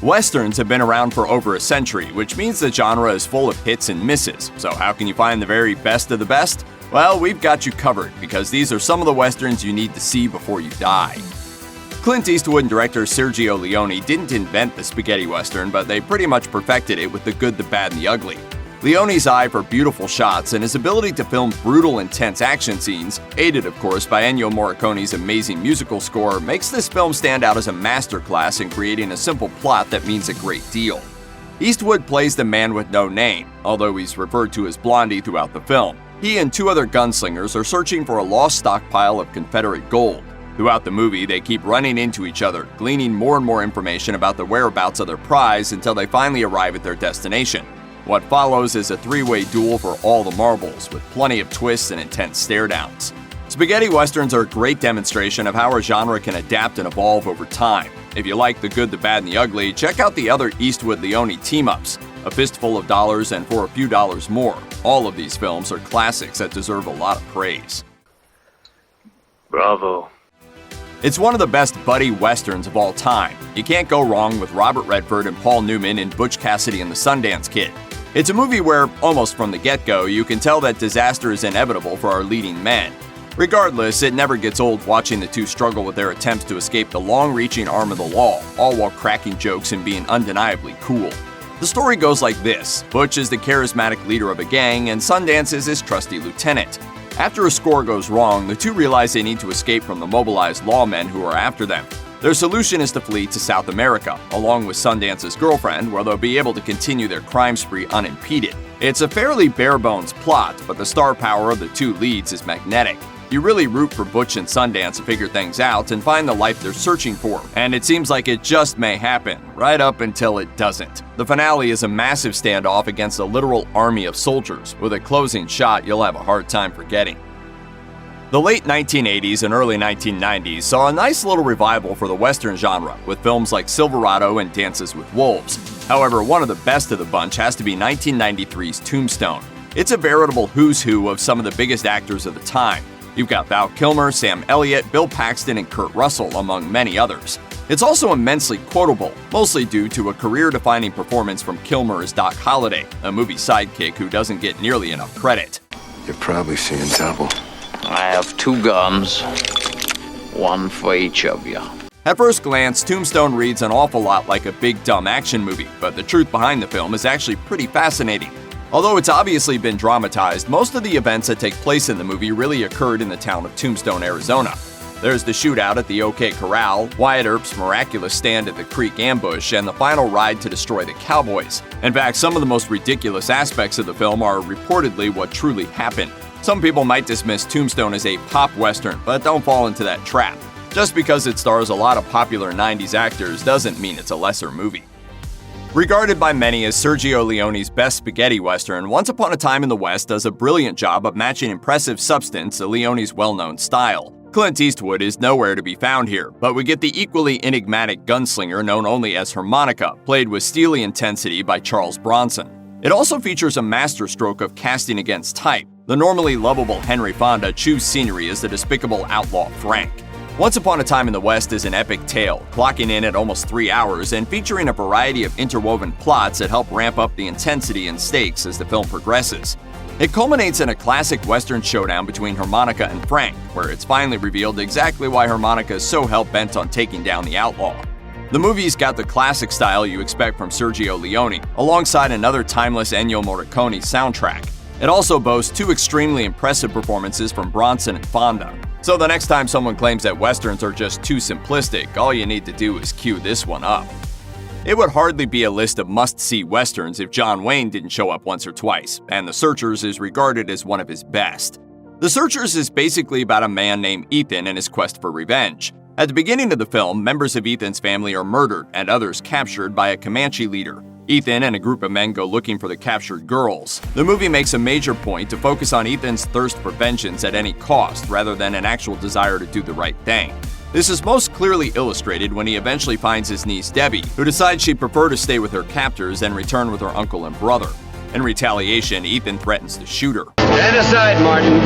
Westerns have been around for over a century, which means the genre is full of hits and misses. So how can you find the very best of the best? Well, we've got you covered, because these are some of the westerns you need to see before you die. Clint Eastwood and director Sergio Leone didn't invent the spaghetti western, but they pretty much perfected it with The Good, the Bad, and the Ugly. Leone's eye for beautiful shots and his ability to film brutal, intense action scenes, aided of course by Ennio Morricone's amazing musical score, makes this film stand out as a masterclass in creating a simple plot that means a great deal. Eastwood plays the man with no name, although he's referred to as Blondie throughout the film. He and two other gunslingers are searching for a lost stockpile of Confederate gold. Throughout the movie, they keep running into each other, gleaning more and more information about the whereabouts of their prize until they finally arrive at their destination. What follows is a three-way duel for all the marbles, with plenty of twists and intense stare-downs. Spaghetti westerns are a great demonstration of how a genre can adapt and evolve over time. If you like The Good, the Bad, and the Ugly, check out the other Eastwood-Leone team-ups, A Fistful of Dollars and For a Few Dollars More. All of these films are classics that deserve a lot of praise. Bravo. It's one of the best buddy westerns of all time. You can't go wrong with Robert Redford and Paul Newman in Butch, Cassidy and the Sundance Kid. It's a movie where, almost from the get-go, you can tell that disaster is inevitable for our leading men. Regardless, it never gets old watching the two struggle with their attempts to escape the long-reaching arm of the law, all while cracking jokes and being undeniably cool. The story goes like this. Butch is the charismatic leader of a gang, and Sundance is his trusty lieutenant. After a score goes wrong, the two realize they need to escape from the mobilized lawmen who are after them. Their solution is to flee to South America, along with Sundance's girlfriend, where they'll be able to continue their crime spree unimpeded. It's a fairly bare-bones plot, but the star power of the two leads is magnetic. You really root for Butch and Sundance to figure things out and find the life they're searching for, and it seems like it just may happen, right up until it doesn't. The finale is a massive standoff against a literal army of soldiers, with a closing shot you'll have a hard time forgetting. The late 1980s and early 1990s saw a nice little revival for the Western genre, with films like Silverado and Dances with Wolves. However, one of the best of the bunch has to be 1993's Tombstone. It's a veritable who's who of some of the biggest actors of the time. You've got Val Kilmer, Sam Elliott, Bill Paxton, and Kurt Russell, among many others. It's also immensely quotable, mostly due to a career-defining performance from Kilmer as Doc Holliday, a movie sidekick who doesn't get nearly enough credit. You're probably seeing double. I have two guns, one for each of you. At first glance, Tombstone reads an awful lot like a big dumb action movie, but the truth behind the film is actually pretty fascinating. Although it's obviously been dramatized, most of the events that take place in the movie really occurred in the town of Tombstone, Arizona. There's the shootout at the OK Corral, Wyatt Earp's miraculous stand at the Creek ambush, and the final ride to destroy the Cowboys. In fact, some of the most ridiculous aspects of the film are reportedly what truly happened. Some people might dismiss Tombstone as a pop western, but don't fall into that trap. Just because it stars a lot of popular 90s actors doesn't mean it's a lesser movie. Regarded by many as Sergio Leone's best spaghetti western, Once Upon a Time in the West does a brilliant job of matching impressive substance to Leone's well-known style. Clint Eastwood is nowhere to be found here, but we get the equally enigmatic gunslinger known only as Harmonica, played with steely intensity by Charles Bronson. It also features a masterstroke of casting against type. The normally lovable Henry Fonda chews scenery as the despicable outlaw Frank. Once Upon a Time in the West is an epic tale, clocking in at almost 3 hours and featuring a variety of interwoven plots that help ramp up the intensity and stakes as the film progresses. It culminates in a classic Western showdown between Harmonica and Frank, where it's finally revealed exactly why Harmonica is so hell-bent on taking down the outlaw. The movie's got the classic style you expect from Sergio Leone, alongside another timeless Ennio Morricone soundtrack. It also boasts two extremely impressive performances from Bronson and Fonda. So the next time someone claims that Westerns are just too simplistic, all you need to do is cue this one up. It would hardly be a list of must-see Westerns if John Wayne didn't show up once or twice, and The Searchers is regarded as one of his best. The Searchers is basically about a man named Ethan and his quest for revenge. At the beginning of the film, members of Ethan's family are murdered and others captured by a Comanche leader. Ethan and a group of men go looking for the captured girls. The movie makes a major point to focus on Ethan's thirst for vengeance at any cost, rather than an actual desire to do the right thing. This is most clearly illustrated when he eventually finds his niece Debbie, who decides she'd prefer to stay with her captors and return with her uncle and brother. In retaliation, Ethan threatens to shoot her. Stand aside, Martin.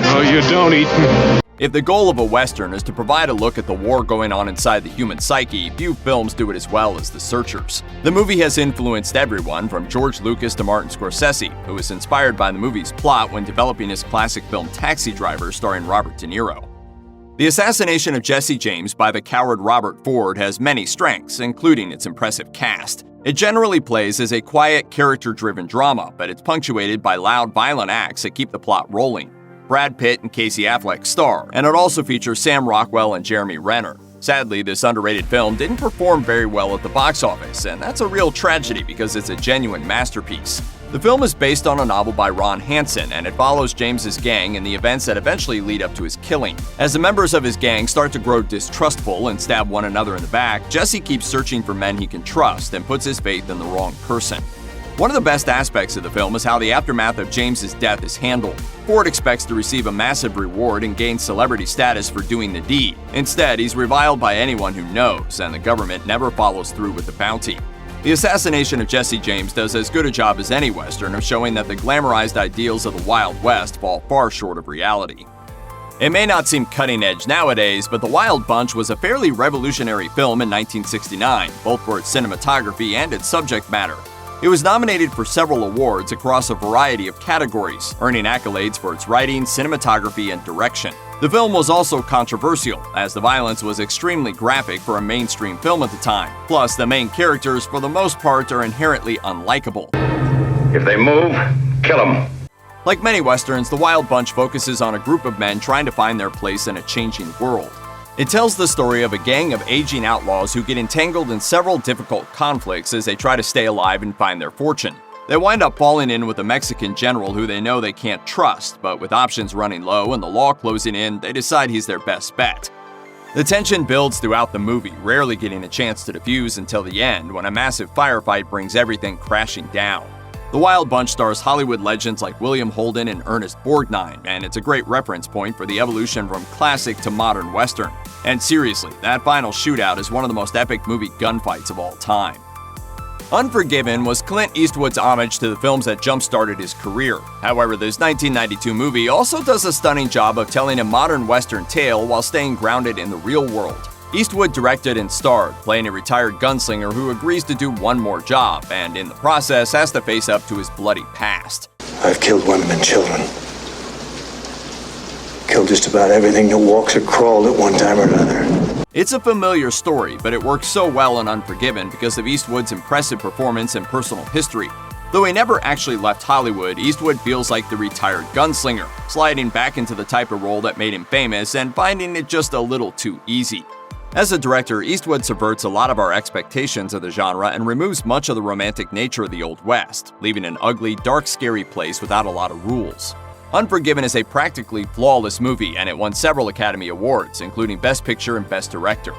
No, you don't, Ethan. If the goal of a Western is to provide a look at the war going on inside the human psyche, few films do it as well as The Searchers. The movie has influenced everyone from George Lucas to Martin Scorsese, who was inspired by the movie's plot when developing his classic film Taxi Driver starring Robert De Niro. The Assassination of Jesse James by the coward Robert Ford has many strengths, including its impressive cast. It generally plays as a quiet, character-driven drama, but it's punctuated by loud, violent acts that keep the plot rolling. Brad Pitt and Casey Affleck star, and it also features Sam Rockwell and Jeremy Renner. Sadly, this underrated film didn't perform very well at the box office, and that's a real tragedy because it's a genuine masterpiece. The film is based on a novel by Ron Hansen, and it follows James's gang and the events that eventually lead up to his killing. As the members of his gang start to grow distrustful and stab one another in the back, Jesse keeps searching for men he can trust and puts his faith in the wrong person. One of the best aspects of the film is how the aftermath of James's death is handled. Ford expects to receive a massive reward and gain celebrity status for doing the deed. Instead, he's reviled by anyone who knows, and the government never follows through with the bounty. The Assassination of Jesse James does as good a job as any Western of showing that the glamorized ideals of the Wild West fall far short of reality. It may not seem cutting edge nowadays, but The Wild Bunch was a fairly revolutionary film in 1969, both for its cinematography and its subject matter. It was nominated for several awards across a variety of categories, earning accolades for its writing, cinematography, and direction. The film was also controversial, as the violence was extremely graphic for a mainstream film at the time. Plus, the main characters, for the most part, are inherently unlikable. If they move, kill them. Like many Westerns, The Wild Bunch focuses on a group of men trying to find their place in a changing world. It tells the story of a gang of aging outlaws who get entangled in several difficult conflicts as they try to stay alive and find their fortune. They wind up falling in with a Mexican general who they know they can't trust, but with options running low and the law closing in, they decide he's their best bet. The tension builds throughout the movie, rarely getting a chance to diffuse until the end when a massive firefight brings everything crashing down. The Wild Bunch stars Hollywood legends like William Holden and Ernest Borgnine, and it's a great reference point for the evolution from classic to modern Western. And seriously, that final shootout is one of the most epic movie gunfights of all time. Unforgiven was Clint Eastwood's homage to the films that jump-started his career. However, this 1992 movie also does a stunning job of telling a modern Western tale while staying grounded in the real world. Eastwood directed and starred, playing a retired gunslinger who agrees to do one more job, and in the process has to face up to his bloody past. I've killed women and children. Killed just about everything that walks or crawled at one time or another. It's a familiar story, but it works so well in Unforgiven because of Eastwood's impressive performance and personal history. Though he never actually left Hollywood, Eastwood feels like the retired gunslinger, sliding back into the type of role that made him famous and finding it just a little too easy. As a director, Eastwood subverts a lot of our expectations of the genre and removes much of the romantic nature of the Old West, leaving an ugly, dark, scary place without a lot of rules. Unforgiven is a practically flawless movie, and it won several Academy Awards, including Best Picture and Best Director.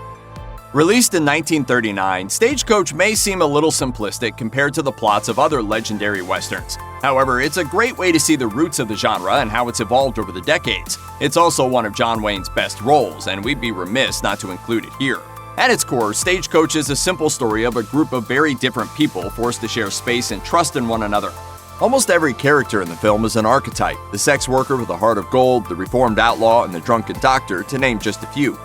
Released in 1939, Stagecoach may seem a little simplistic compared to the plots of other legendary Westerns. However, it's a great way to see the roots of the genre and how it's evolved over the decades. It's also one of John Wayne's best roles, and we'd be remiss not to include it here. At its core, Stagecoach is a simple story of a group of very different people forced to share space and trust in one another. Almost every character in the film is an archetype: the sex worker with a heart of gold, the reformed outlaw, and the drunken doctor, to name just a few.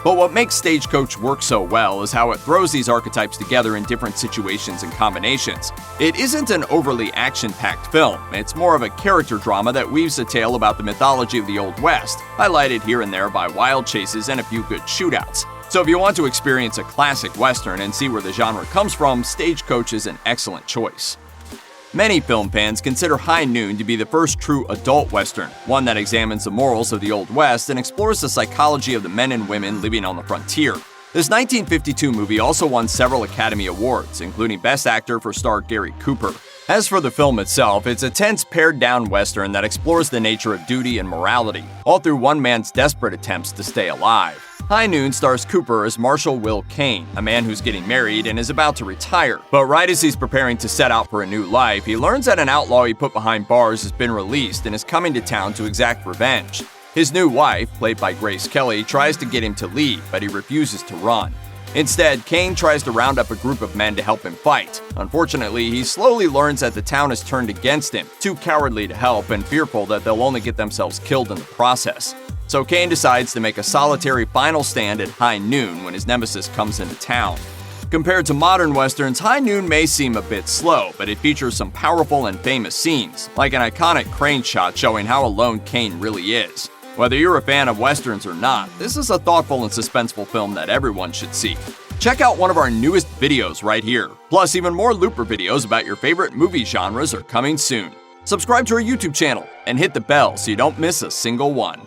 But what makes Stagecoach work so well is how it throws these archetypes together in different situations and combinations. It isn't an overly action-packed film, it's more of a character drama that weaves a tale about the mythology of the Old West, highlighted here and there by wild chases and a few good shootouts. So if you want to experience a classic Western and see where the genre comes from, Stagecoach is an excellent choice. Many film fans consider High Noon to be the first true adult Western, one that examines the morals of the Old West and explores the psychology of the men and women living on the frontier. This 1952 movie also won several Academy Awards, including Best Actor for star Gary Cooper. As for the film itself, it's a tense, pared-down Western that explores the nature of duty and morality, all through one man's desperate attempts to stay alive. High Noon stars Cooper as Marshal Will Kane, a man who's getting married and is about to retire. But right as he's preparing to set out for a new life, he learns that an outlaw he put behind bars has been released and is coming to town to exact revenge. His new wife, played by Grace Kelly, tries to get him to leave, but he refuses to run. Instead, Kane tries to round up a group of men to help him fight. Unfortunately, he slowly learns that the town has turned against him, too cowardly to help and fearful that they'll only get themselves killed in the process. So Caine decides to make a solitary final stand at high noon when his nemesis comes into town. Compared to modern westerns, High Noon may seem a bit slow, but it features some powerful and famous scenes, like an iconic crane shot showing how alone Caine really is. Whether you're a fan of westerns or not, this is a thoughtful and suspenseful film that everyone should see. Check out one of our newest videos right here. Plus, even more Looper videos about your favorite movie genres are coming soon. Subscribe to our YouTube channel and hit the bell so you don't miss a single one.